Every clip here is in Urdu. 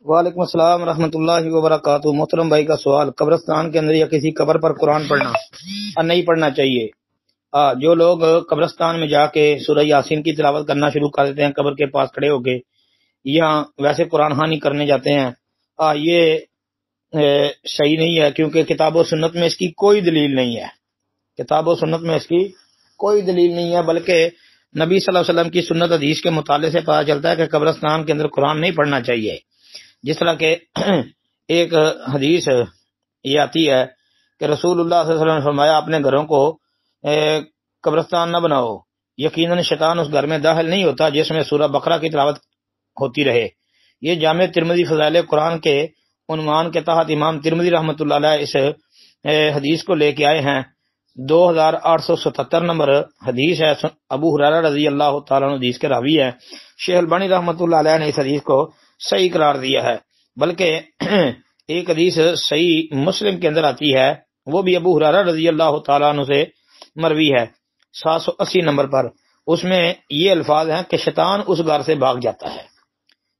وعلیکم السلام ورحمۃ اللہ وبرکاتہ۔ محترم بھائی کا سوال، قبرستان کے اندر یا کسی قبر پر قرآن پڑھنا نہیں پڑھنا چاہیے۔ جو لوگ قبرستان میں جا کے سورہ یاسین کی تلاوت کرنا شروع کر دیتے ہیں قبر کے پاس کھڑے ہو کے، یا ویسے قرآن خوانی کرنے جاتے ہیں، یہ صحیح نہیں ہے، کیونکہ کتاب و سنت میں اس کی کوئی دلیل نہیں ہے۔ کتاب و سنت میں اس کی کوئی دلیل نہیں ہے، بلکہ نبی صلی اللہ علیہ وسلم کی سنت حدیث کے مطالعے سے پتہ چلتا ہے کہ قبرستان کے اندر قرآن نہیں پڑھنا چاہیے۔ جس طرح کہ ایک حدیث یہ آتی ہے کہ رسول اللہ صلی اللہ علیہ وسلم نے فرمایا، اپنے گھروں کو قبرستان نہ بناؤ، یقیناً شیطان اس گھر میں داخل نہیں ہوتا جس میں سورہ بقرہ کی تلاوت ہوتی رہے۔ یہ جامع ترمذی فضائل قرآن کے عنوان کے تحت امام ترمذی رحمۃ اللہ علیہ اس حدیث کو لے کے آئے ہیں۔ 2877 نمبر حدیث ہے، ابو ہریرہ رضی اللہ تعالیٰ عنہ حدیث کے راوی ہے۔ شیخ البانی رحمۃ اللہ علیہ نے اس حدیث کو صحیح قرار دیا ہے، بلکہ ایک حدیث صحیح مسلم کے اندر آتی ہے، وہ بھی ابو ہریرہ رضی اللہ تعالیٰ عنہ سے مروی ہے 780 نمبر پر۔ اس میں یہ الفاظ ہیں کہ شیطان اس گھر سے بھاگ جاتا ہے،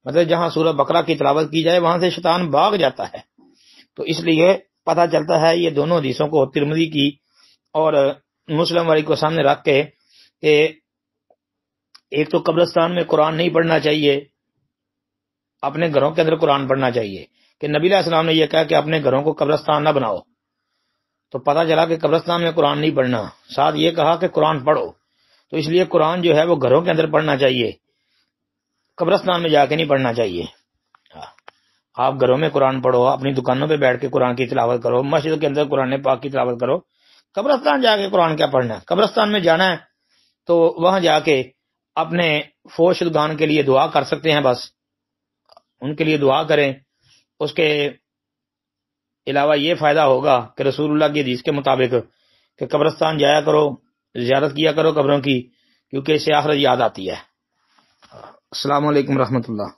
مطلب جہاں سورہ بقرہ کی تلاوت کی جائے وہاں سے شیطان بھاگ جاتا ہے۔ تو اس لیے پتہ چلتا ہے یہ دونوں حدیثوں کو ترمذی کی اور مسلم والی کو سامنے رکھ کے کہ ایک تو قبرستان میں قرآن نہیں پڑھنا چاہیے، اپنے گھروں کے اندر قرآن پڑھنا چاہیے، کہ نبی علیہ السلام نے یہ کہا کہ اپنے گھروں کو قبرستان نہ بناؤ، تو پتہ چلا کہ قبرستان میں قرآن نہیں پڑھنا، ساتھ یہ کہا کہ قرآن پڑھو، تو اس لیے قرآن جو ہے وہ گھروں کے اندر پڑھنا چاہیے، قبرستان میں جا کے نہیں پڑھنا چاہیے۔ آپ گھروں میں قرآن پڑھو، اپنی دکانوں پہ بیٹھ کے قرآن کی تلاوت کرو، مسجد کے اندر قرآن پاک کی تلاوت کرو، قبرستان جا کے قرآن کیا پڑھنا ہے؟ قبرستان میں جانا ہے تو وہاں جا کے اپنے فوت شدگان کے لیے دعا کر سکتے ہیں، بس ان کے لیے دعا کریں۔ اس کے علاوہ یہ فائدہ ہوگا کہ رسول اللہ کی حدیث کے مطابق کہ قبرستان جایا کرو، زیارت کیا کرو قبروں کی، کیونکہ اس سے آخرت یاد آتی ہے۔ السلام علیکم رحمۃ اللہ۔